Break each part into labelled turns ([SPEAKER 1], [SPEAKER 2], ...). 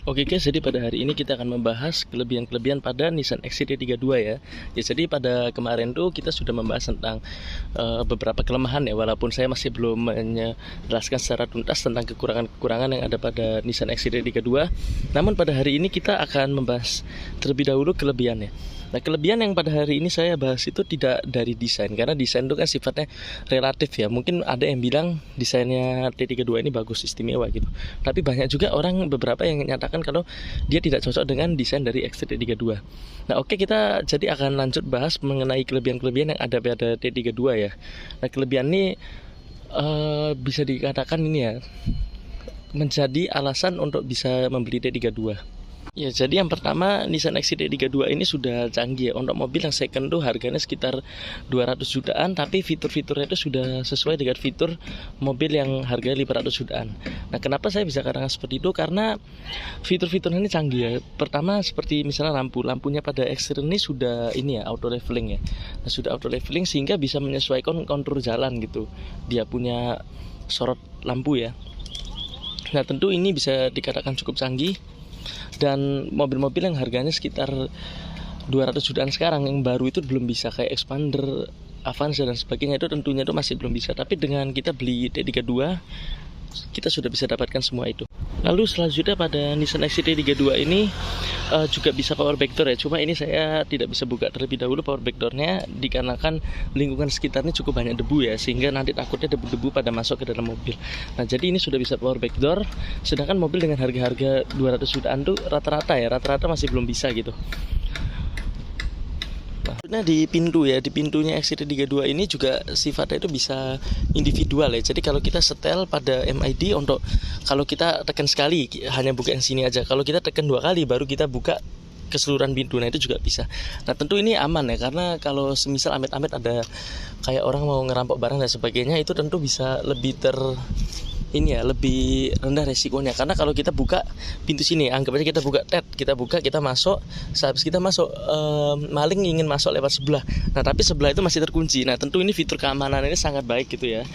[SPEAKER 1] Oke guys, jadi pada hari ini kita akan membahas kelebihan-kelebihan pada Nissan XCT32 ya. Ya, jadi pada kemarin tuh kita sudah membahas tentang beberapa kelemahan ya, walaupun saya masih belum menjelaskan secara tuntas tentang kekurangan-kekurangan yang ada pada Nissan XCT32. Namun pada hari ini kita akan membahas terlebih dahulu kelebihannya. Nah, kelebihan yang pada hari ini saya bahas itu tidak dari desain, karena desain itu kan sifatnya relatif ya. Mungkin ada yang bilang desainnya T32 ini bagus, istimewa gitu. Tapi banyak juga orang beberapa yang nyatakan kalau dia tidak cocok dengan desain dari XT32. Nah, oke, kita jadi akan lanjut bahas mengenai kelebihan-kelebihan yang ada pada T32 ya. Nah, kelebihan ini bisa dikatakan ini ya, menjadi alasan untuk bisa membeli T32. Ya, jadi yang pertama, Nissan XCT32 ini sudah canggih ya. Untuk mobil yang second tuh harganya sekitar 200 jutaan, tapi fitur-fiturnya itu sudah sesuai dengan fitur mobil yang harganya 500 jutaan. Nah, kenapa saya bisa katakan seperti itu? Karena fitur-fiturnya ini canggih ya. Pertama, seperti misalnya lampunya pada eksterior ini sudah ini ya, auto leveling ya. Nah, sudah auto leveling sehingga bisa menyesuaikan kontur jalan gitu. Dia punya sorot lampu ya. Nah, tentu ini bisa dikatakan cukup canggih. Dan mobil-mobil yang harganya sekitar 200 jutaan sekarang yang baru itu belum bisa, kayak Expander, Avanza dan sebagainya, itu tentunya itu masih belum bisa. Tapi dengan kita beli T32 kita sudah bisa dapatkan semua itu. Lalu selanjutnya pada Nissan XCT32 ini juga bisa power back door ya. Cuma ini saya tidak bisa buka terlebih dahulu power back doornya, dikarenakan lingkungan sekitarnya cukup banyak debu ya, sehingga nanti takutnya debu-debu pada masuk ke dalam mobil. Nah, jadi ini sudah bisa power back door. Sedangkan mobil dengan harga-harga 200 jutaan tuh rata-rata masih belum bisa gitu. Nah, di pintunya XCT32 ini juga sifatnya itu bisa individual ya. Jadi kalau kita setel pada MID, untuk kalau kita tekan sekali hanya buka yang sini aja. Kalau kita tekan 2 kali baru kita buka keseluruhan pintu. Nah, itu juga bisa. Nah, tentu ini aman ya, karena kalau semisal amit-amit ada kayak orang mau ngerampok barang dan sebagainya, itu tentu bisa lebih lebih rendah resikonya. Karena kalau kita buka pintu sini, anggap aja kita buka, kita masuk, sehabis kita masuk, maling ingin masuk lewat sebelah. Nah, tapi sebelah itu masih terkunci. Nah, tentu ini fitur keamanan ini sangat baik gitu ya.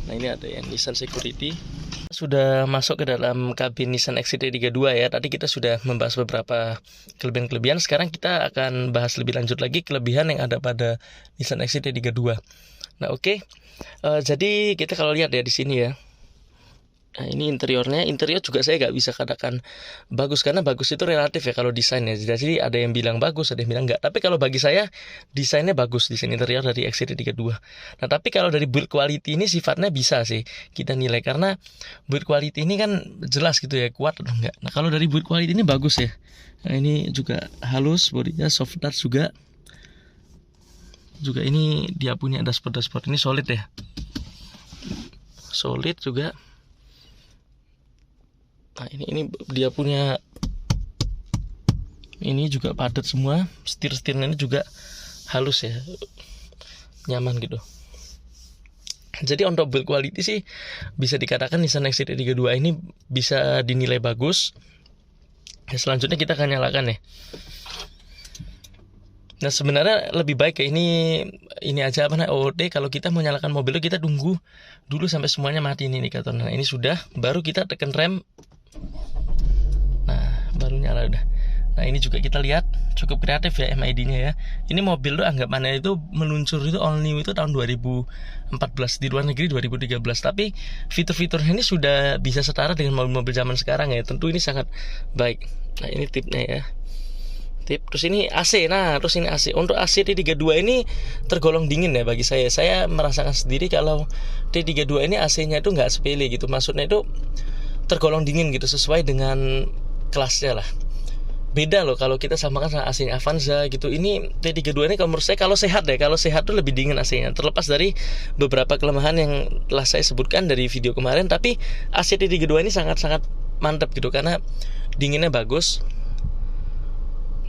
[SPEAKER 1] Nah, ini ada yang Nissan Security. Sudah masuk ke dalam kabin Nissan XCT32 ya. Tadi kita sudah membahas beberapa kelebihan-kelebihan. Sekarang kita akan bahas lebih lanjut lagi kelebihan yang ada pada Nissan XCT32. Nah, oke. Jadi kita kalau lihat ya di sini ya. Nah, ini interior juga saya nggak bisa katakan bagus, karena bagus itu relatif ya kalau desainnya. Jadi ada yang bilang bagus, ada yang bilang nggak. Tapi kalau bagi saya desainnya bagus, desain interior dari XCT32. Nah, tapi kalau dari build quality ini sifatnya bisa sih kita nilai, karena build quality ini kan jelas gitu ya, kuat atau enggak. Nah, kalau dari build quality ini bagus ya. Nah, ini juga halus, bodinya soft touch juga. Juga ini dia punya dashboard ini solid ya. Solid juga. Nah, ini dia punya, ini juga padat semua, setirnya ini juga halus ya, nyaman gitu. Jadi untuk build quality sih bisa dikatakan Nissan XCT32 ini bisa dinilai bagus. Ya, selanjutnya kita akan nyalakan ya. Nah, sebenarnya lebih baik kayak ini aja OOT. Kalau kita mau nyalakan mobil itu kita tunggu dulu sampai semuanya mati ini indikator. Nah, ini sudah, baru kita tekan rem. Nah, baru nyala udah. Nah, ini juga kita lihat cukup kreatif ya MID-nya ya. Ini mobil tuh anggapannya itu meluncur itu all new itu tahun 2014, di luar negeri 2013. Tapi fitur-fiturnya ini sudah bisa setara dengan mobil-mobil zaman sekarang ya. Tentu ini sangat baik. Nah, ini tipnya ya. Terus ini AC. Nah, terus ini AC. Untuk AC T32 ini tergolong dingin ya bagi saya. Saya merasakan sendiri kalau T32 ini AC-nya itu nggak sepele gitu. Maksudnya itu tergolong dingin gitu, sesuai dengan kelasnya lah. Beda loh kalau kita samakan sama AC-nya Avanza gitu. Ini T32 ini kalau menurut saya, kalau sehat tuh lebih dingin AC-nya. Terlepas dari beberapa kelemahan yang telah saya sebutkan dari video kemarin, tapi AC T32 ini sangat-sangat mantap gitu, karena dinginnya bagus,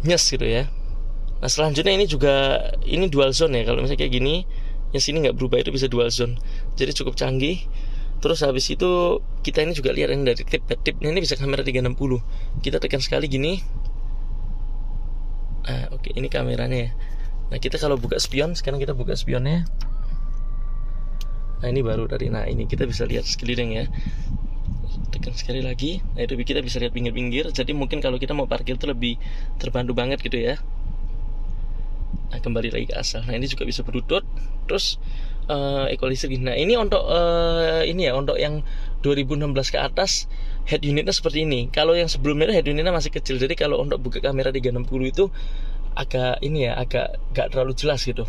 [SPEAKER 1] nyes gitu ya. Nah, selanjutnya ini juga ini dual zone ya. Kalau misalnya kayak gini, yang sini nggak berubah, itu bisa dual zone. Jadi cukup canggih. Terus habis itu kita ini juga lihat ini dari tipnya ini bisa kamera 360. Kita tekan sekali gini. Nah, oke, ini kameranya ya. Nah, kita kalau buka spion, sekarang kita buka spionnya. Nah, ini baru dari, nah ini kita bisa lihat sekeliling ya. perhatikan sekali lagi. Nah itu kita bisa lihat pinggir-pinggir. Jadi mungkin kalau kita mau parkir itu lebih terbantu banget gitu ya. Nah kembali lagi ke asal. Nah ini juga bisa berlutut. Terus equalizer gini. Nah ini untuk ini ya, untuk yang 2016 ke atas head unitnya seperti ini. Kalau yang sebelumnya head unitnya masih kecil. Jadi kalau untuk buka kamera 360 itu agak ini ya, agak gak terlalu jelas gitu.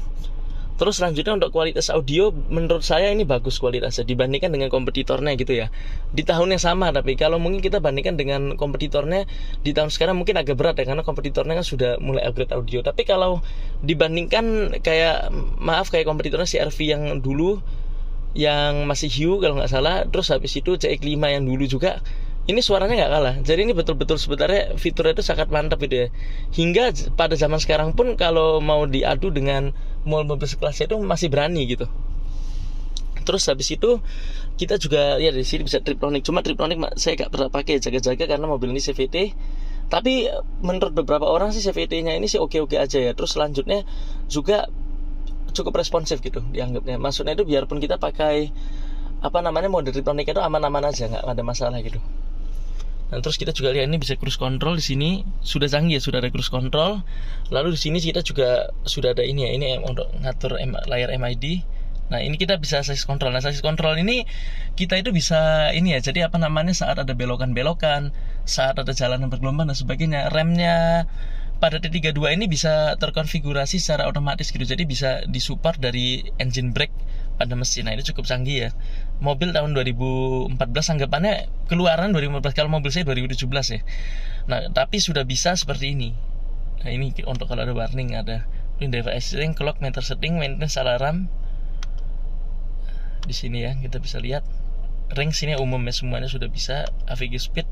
[SPEAKER 1] Terus selanjutnya untuk kualitas audio, menurut saya ini bagus kualitasnya dibandingkan dengan kompetitornya gitu ya. Di tahun yang sama, tapi kalau mungkin kita bandingkan dengan kompetitornya di tahun sekarang mungkin agak berat ya, karena kompetitornya kan sudah mulai upgrade audio. Tapi kalau dibandingkan kayak kompetitornya CR-V yang dulu, yang masih Hue kalau nggak salah, terus habis itu CX-5 yang dulu juga, ini suaranya nggak kalah. Jadi ini betul-betul sebenarnya fiturnya itu sangat mantap gitu ya. Hingga pada zaman sekarang pun kalau mau diadu dengan mobil sekelas itu masih berani gitu. Terus habis itu kita juga ya di sini bisa Triptronic. Cuma Triptronic saya nggak pernah pakai, jaga-jaga karena mobil ini CVT. Tapi menurut beberapa orang sih CVT-nya ini sih oke-oke aja ya. Terus selanjutnya juga cukup responsif gitu dianggapnya. Maksudnya itu biarpun kita pakai mode Triptronic itu aman-aman aja, nggak ada masalah gitu. Nah, terus kita juga lihat ini bisa cruise control di sini, sudah canggih ya, sudah ada cruise control. Lalu di sini kita juga sudah ada ini ya, ini untuk ngatur layar MID. Nah, ini kita bisa sasis control. Nah, sasis control ini kita itu bisa ini ya, jadi saat ada belokan-belokan, saat ada jalanan bergelombang dan sebagainya. Remnya pada T32 ini bisa terkonfigurasi secara otomatis gitu. Jadi bisa disupport dari engine brake pada mesin. Nah, ini cukup canggih ya. Mobil tahun 2014 anggapannya keluaran 2014, kalau mobil saya 2017 ya. Nah, tapi sudah bisa seperti ini. Nah, ini untuk kalau ada warning, ada device setting, clock, meter setting, maintenance, alarm. Di sini ya kita bisa lihat ring sini umumnya semuanya sudah bisa, AVG speed,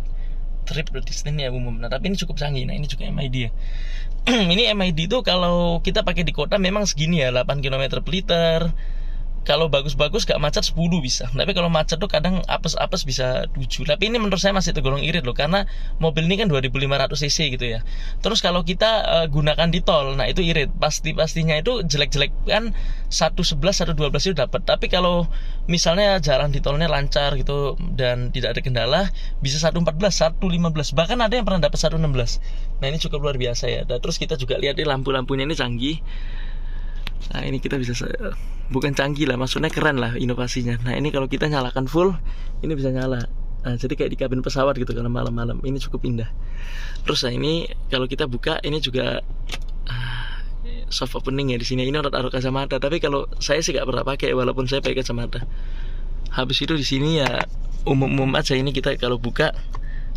[SPEAKER 1] trip, distance ya umum. Nah, tapi ini cukup canggih. Nah, ini juga MID ya. Ini MID itu kalau kita pakai di kota memang segini ya, 8 km per liter. Kalau bagus-bagus gak macet 10 bisa. Tapi kalau macet tuh kadang apes-apes bisa 7. Tapi ini menurut saya masih tergolong irit loh, karena mobil ini kan 2500 cc gitu ya. Terus kalau kita gunakan di tol, nah itu irit. Pastinya itu jelek-jelek kan 111, 112 itu dapat. Tapi kalau misalnya jalan di tolnya lancar gitu dan tidak ada kendala, bisa 114, 115. Bahkan ada yang pernah dapat 116. Nah, ini cukup luar biasa ya. Dan terus kita juga lihat lampu-lampunya ini canggih. Nah, ini kita bisa, bukan canggih lah, maksudnya keren lah inovasinya. Nah, ini kalau kita nyalakan full, ini bisa nyala. Nah, jadi kayak di kabin pesawat gitu kalau malam-malam. Ini cukup indah. Terus nah ini kalau kita buka, ini juga soft opening ya di sini. Ini taruh kacamata, tapi kalau saya sih nggak pernah pakai walaupun saya pakai kacamata. Habis itu di sini ya umum-umum aja. Ini kita kalau buka,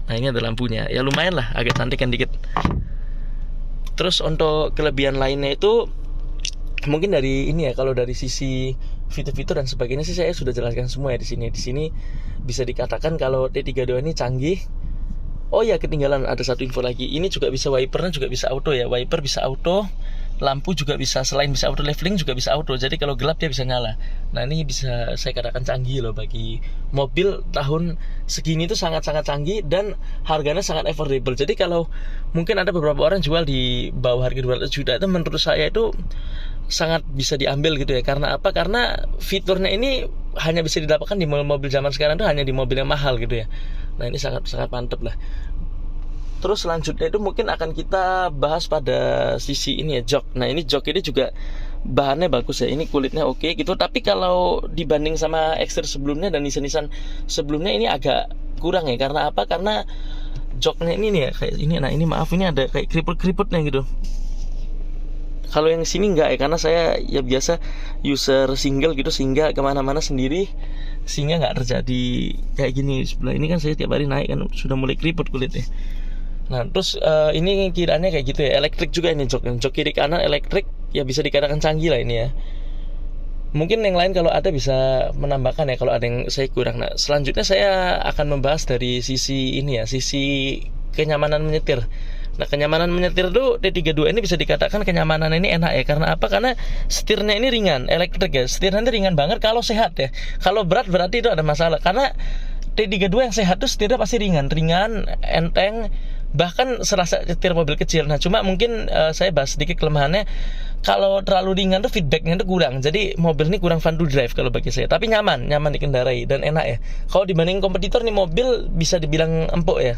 [SPEAKER 1] nah ini ada lampunya. Ya lumayan lah, agak cantik kan dikit. Terus untuk kelebihan lainnya itu mungkin dari ini ya, kalau dari sisi fitur-fitur dan sebagainya sih saya sudah jelaskan semua ya di sini. Di sini bisa dikatakan kalau T32 ini canggih. Oh ya, ketinggalan ada satu info lagi. Ini juga bisa wipernya juga bisa auto ya. Wiper bisa auto, lampu juga bisa, selain bisa auto leveling juga bisa auto. Jadi kalau gelap dia bisa nyala. Nah, ini bisa saya katakan canggih loh bagi mobil tahun segini itu sangat-sangat canggih dan harganya sangat affordable. Jadi kalau mungkin ada beberapa orang jual di bawah harga 200 juta itu menurut saya itu sangat bisa diambil gitu ya. Karena apa? Karena fiturnya ini hanya bisa didapatkan di mobil zaman sekarang itu hanya di mobil yang mahal gitu ya. Nah, ini sangat mantap lah. Terus selanjutnya itu mungkin akan kita bahas pada sisi ini ya, jok. Nah, ini jok ini juga bahannya bagus ya. Ini kulitnya oke gitu. Tapi kalau dibanding sama Exter sebelumnya dan Nissan sebelumnya ini agak kurang ya. Karena apa? Karena joknya ini nih ya kayak ini. Nah, ini maaf, ini ada kayak keriput-keriputnya gitu. Kalau yang sini enggak ya, karena saya ya biasa user single gitu, sehingga kemana-mana sendiri, sehingga nggak terjadi kayak gini. Sebelah ini kan saya tiap hari naik kan sudah mulai keriput kulitnya. Nah, terus ini kiranya kayak gitu ya, elektrik juga ini jok kiri kanan elektrik, ya bisa dikatakan canggih lah ini ya. Mungkin yang lain kalau ada bisa menambahkan ya kalau ada yang saya kurang. Nah, selanjutnya saya akan membahas dari sisi ini ya, sisi kenyamanan menyetir. Nah, kenyamanan menyetir tuh T32 ini bisa dikatakan kenyamanan ini enak ya. Karena apa? Karena setirnya ini ringan, elektrik ya. Setirnya ini ringan banget kalau sehat ya. Kalau berat berarti itu ada masalah. Karena T32 yang sehat tuh setirnya pasti ringan, enteng, bahkan serasa setir mobil kecil. Nah, cuma mungkin saya bahas sedikit kelemahannya. kalau terlalu ringan tuh feedbacknya tuh kurang. Jadi mobil ini kurang fun to drive kalau bagi saya. Tapi nyaman dikendarai dan enak ya. Kalau dibanding kompetitor nih mobil bisa dibilang empuk ya.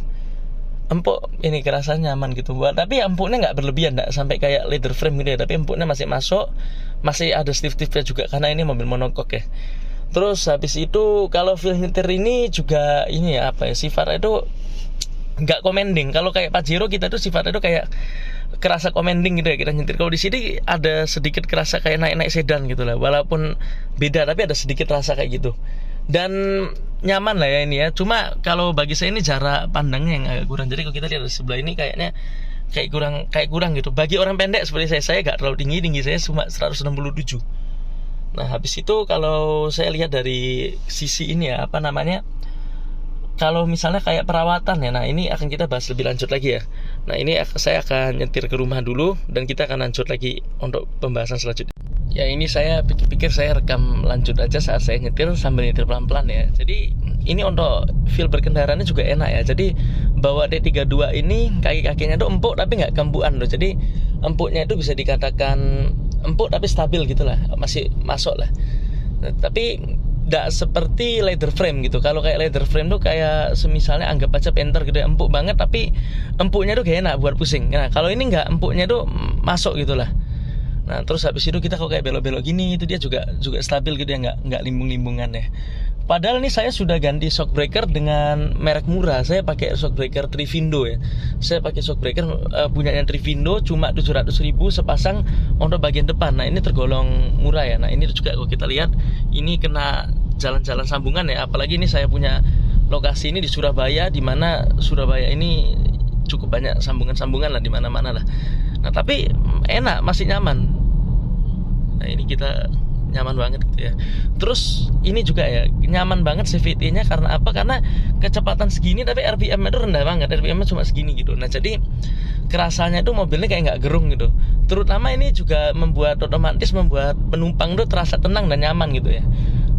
[SPEAKER 1] Empuk ini kerasa nyaman gitu. Tapi empuknya nggak berlebihan, nggak sampai kayak leather frame gitu ya. Tapi empuknya masih masuk, masih ada stiff-stiffnya juga karena ini mobil monokok ya. Terus habis itu kalau feel nyetir ini juga ini ya apa ya, sifatnya itu nggak commanding. Kalau kayak Pajero kita tuh sifatnya tuh kayak kerasa commanding gitu ya kita nyetir. Kalau di sini ada sedikit kerasa kayak naik sedan gitu lah. Walaupun beda tapi ada sedikit rasa kayak gitu. Dan nyaman lah ya ini ya. Cuma kalau bagi saya ini jarak pandangnya yang agak kurang. Jadi kalau kita lihat dari sebelah ini kayaknya kayak kurang gitu. Bagi orang pendek seperti saya nggak terlalu tinggi saya cuma 167. Nah habis itu kalau saya lihat dari sisi ini ya apa namanya, kalau misalnya kayak perawatan ya, nah ini akan kita bahas lebih lanjut lagi ya. Nah ini saya akan nyetir ke rumah dulu dan kita akan lanjut lagi untuk pembahasan selanjutnya. Ya ini saya pikir saya rekam lanjut aja saat saya nyetir sambil nyetir pelan-pelan ya. Jadi ini untuk feel berkendaraannya juga enak ya. Jadi bawa D32 ini kaki-kakinya tuh empuk tapi nggak kempuan loh. Jadi empuknya itu bisa dikatakan empuk tapi stabil gitu lah, masih masuk lah. Nah, tapi nggak seperti leather frame gitu. Kalau kayak leather frame tuh kayak semisalnya anggap aja Panther gitu ya, empuk banget tapi empuknya tuh gak enak buat pusing. Nah kalau ini nggak, empuknya tuh masuk gitulah. Nah terus habis itu kita kalau kayak belok-belok gini itu dia juga stabil gitu ya, nggak limbung-limbungan ya. Padahal ini saya sudah ganti shock breaker dengan merek murah. Saya pakai shock breaker Trivindo ya. Saya pakai shock breaker punyanya Trivindo cuma 700.000 sepasang untuk bagian depan. Nah ini tergolong murah ya. Nah ini juga kalau kita lihat ini kena jalan-jalan sambungan ya. Apalagi ini saya punya lokasi ini di Surabaya, di mana Surabaya ini cukup banyak sambungan-sambungan lah di mana-mana lah. Nah tapi enak, masih nyaman. Nah ini kita nyaman banget gitu ya. Terus ini juga ya nyaman banget CVT-nya karena apa? Karena kecepatan segini tapi RPM-nya itu rendah banget. RPM-nya cuma segini gitu. Nah jadi kerasanya itu mobilnya kayak nggak gerung gitu. Terutama ini juga otomatis membuat penumpang itu terasa tenang dan nyaman gitu ya.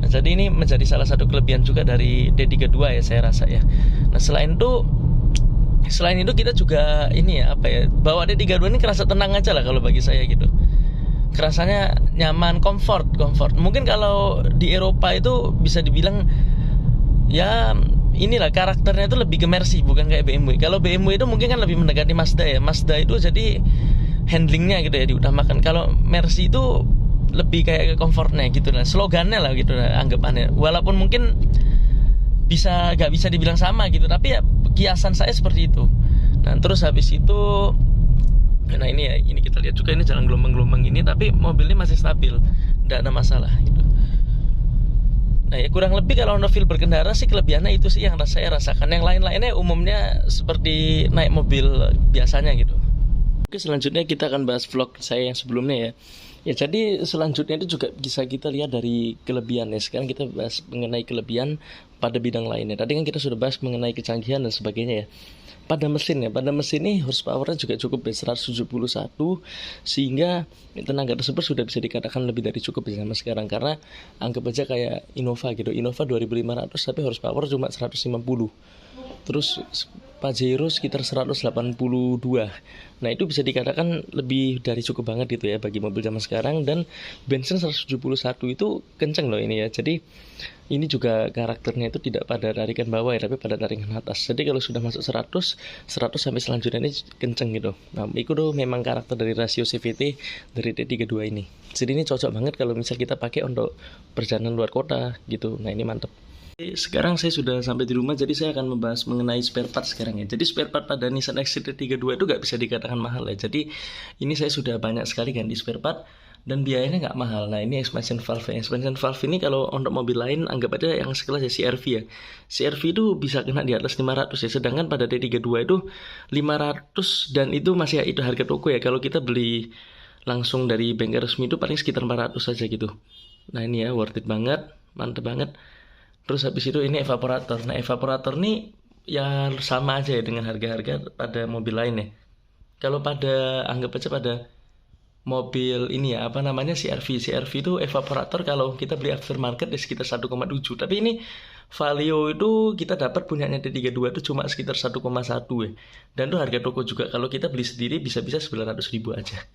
[SPEAKER 1] Nah jadi ini menjadi salah satu kelebihan juga dari D32 ya saya rasa ya. Nah selain itu kita juga ini ya apa ya, bawa D32 ini kerasa tenang aja lah kalau bagi saya gitu. Kerasanya nyaman, comfort. Mungkin kalau di Eropa itu bisa dibilang ya inilah karakternya itu lebih ke Mercy, bukan kayak BMW. Kalau BMW itu mungkin kan lebih mendekati Mazda ya. Mazda itu jadi handlingnya gitu ya diutamakan. Kalau Mercy itu lebih kayak ke comfortnya gitu lah, slogannya lah gitu lah anggapannya. Walaupun mungkin gak bisa dibilang sama gitu, tapi ya kiasan saya seperti itu. Nah terus habis itu, nah ini ya, ini kita lihat juga ini jalan gelombang-gelombang ini, tapi mobilnya masih stabil, tidak ada masalah gitu. Nah ya kurang lebih kalau untuk feel berkendara sih kelebihannya itu sih yang saya rasakan. Yang lain-lainnya umumnya seperti naik mobil biasanya gitu. Oke selanjutnya kita akan bahas vlog saya yang sebelumnya ya. Ya jadi selanjutnya itu juga bisa kita lihat dari kelebihan ya. Sekarang kita bahas mengenai kelebihan pada bidang lainnya. Tadi kan kita sudah bahas mengenai kecanggihan dan sebagainya ya. Pada mesin ini horsepower-nya juga cukup ya, 171, sehingga tenaga tersebut sudah bisa dikatakan lebih dari cukup di zaman sekarang. Karena anggap aja kayak Innova gitu, Innova 2500 tapi horsepower cuma 150. Terus Pajero sekitar 182. Nah itu bisa dikatakan lebih dari cukup banget gitu ya bagi mobil zaman sekarang. Dan bensin 171 itu kenceng loh ini ya. Jadi ini juga karakternya itu tidak pada tarikan bawah ya, tapi pada tarikan atas. Jadi kalau sudah masuk 100 sampai selanjutnya ini kenceng gitu. Nah itu tuh memang karakter dari rasio CVT dari D32 ini. Jadi ini cocok banget kalau misal kita pakai untuk perjalanan luar kota gitu. Nah ini mantep. Sekarang saya sudah sampai di rumah, jadi saya akan membahas mengenai spare part sekarang ya. Jadi spare part pada Nissan XT32 itu gak bisa dikatakan mahal ya. Jadi ini saya sudah banyak sekali ganti spare part dan biayanya gak mahal. Nah ini expansion valve ya. Expansion valve ini kalau untuk mobil lain anggap aja yang sekelas ya CR-V ya. CR-V itu bisa kena di atas 500 ya. Sedangkan pada D32 itu 500 dan itu masih itu harga toko ya. Kalau kita beli langsung dari bengkel resmi itu paling sekitar 400 saja gitu. Nah ini ya worth it banget, mantep banget. Terus habis itu ini evaporator. Nah evaporator ini ya sama aja ya dengan harga-harga pada mobil lain ya. Kalau pada anggap aja pada mobil ini ya apa namanya CR-V itu evaporator kalau kita beli aftermarket ya sekitar 1,7. Tapi ini Valio itu kita dapat punyanya D32 itu cuma sekitar 1,1 ya. Dan itu harga toko juga. Kalau kita beli sendiri bisa-bisa 900.000 aja.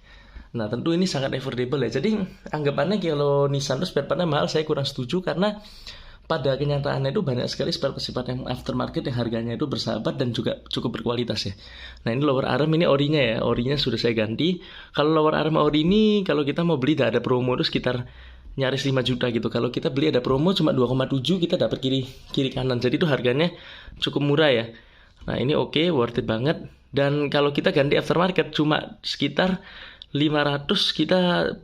[SPEAKER 1] Nah, tentu ini sangat affordable ya. Jadi, anggapannya kalau Nissan itu spare partnya mahal, saya kurang setuju karena pada kenyataannya itu banyak sekali spare part yang aftermarket yang harganya itu bersahabat dan juga cukup berkualitas ya. Nah, ini lower arm ini orinya ya, orinya sudah saya ganti. Kalau lower arm ori ini kalau kita mau beli tidak ada promo itu sekitar nyaris 5 juta gitu. Kalau kita beli ada promo cuma 2,7 kita dapat kiri kanan. Jadi itu harganya cukup murah ya. Nah, ini oke, worth it banget. Dan kalau kita ganti aftermarket cuma sekitar 500 kita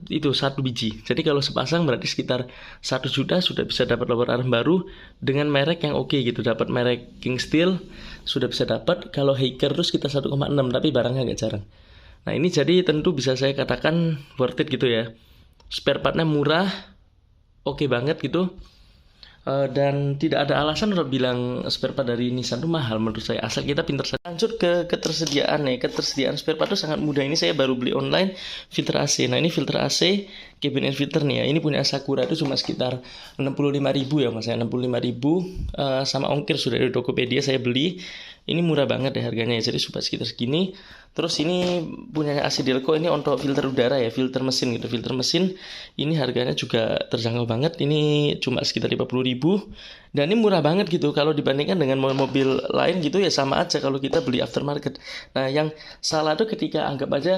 [SPEAKER 1] itu satu biji. Jadi kalau sepasang berarti sekitar 1 juta sudah bisa dapat lower arm baru dengan merek yang oke gitu. Dapat merek King Steel sudah bisa dapat. Kalau Haiker terus kita 1,6 tapi barangnya agak jarang. Nah, ini jadi tentu bisa saya katakan worth it gitu ya. Spare partnya murah, oke banget gitu. Dan tidak ada alasan untuk bilang spare part dari Nissan itu mahal menurut saya, asal kita pintar saja. Lanjut ke ketersediaan nih. Ketersediaan spare part itu sangat mudah. Ini saya baru beli online filter AC. Nah, ini filter AC cabin air filter nih ya. Ini punya Sakura itu cuma sekitar 65.000 ya Mas. 65.000 sama ongkir sudah dari Tokopedia saya beli. Ini murah banget ya harganya ya. Jadi cuma sekitar segini. Terus ini punyanya AC Delco, ini untuk filter udara ya, filter mesin gitu. Filter mesin ini harganya juga terjangkau banget. Ini cuma sekitar 50.000 dan ini murah banget gitu. Kalau dibandingkan dengan mobil lain gitu ya sama aja kalau kita beli aftermarket. Nah, yang salah tuh ketika anggap aja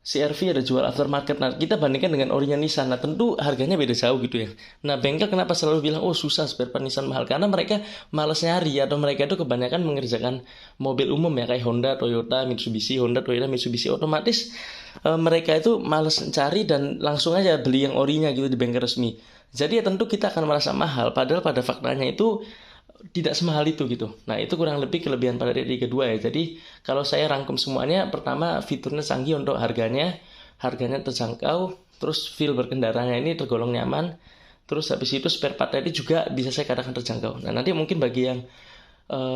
[SPEAKER 1] CR-V ada jual aftermarket. Nah, kita bandingkan dengan orinya Nissan. Nah, tentu harganya beda jauh gitu ya. Nah, bengkel kenapa selalu bilang, oh susah spare part Nissan mahal? Karena mereka malas nyari atau mereka itu kebanyakan mengerjakan mobil umum ya. Kayak Honda, Toyota, Mitsubishi, Honda, Toyota, Mitsubishi. Otomatis mereka itu malas cari dan langsung aja beli yang orinya gitu di bengkel resmi. Jadi ya tentu kita akan merasa mahal. Padahal pada faktanya itu tidak semahal itu gitu. Nah, itu kurang lebih kelebihan pada DD2 ya. Jadi kalau saya rangkum semuanya, pertama fiturnya canggih untuk harganya terjangkau, terus feel berkendaranya ini tergolong nyaman, terus habis itu spare part tadi juga bisa saya katakan terjangkau. Nah, nanti mungkin bagi yang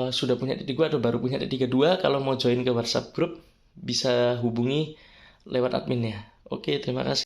[SPEAKER 1] sudah punya DD2 atau baru punya DD2, kalau mau join ke WhatsApp group bisa hubungi lewat adminnya. Oke, terima kasih.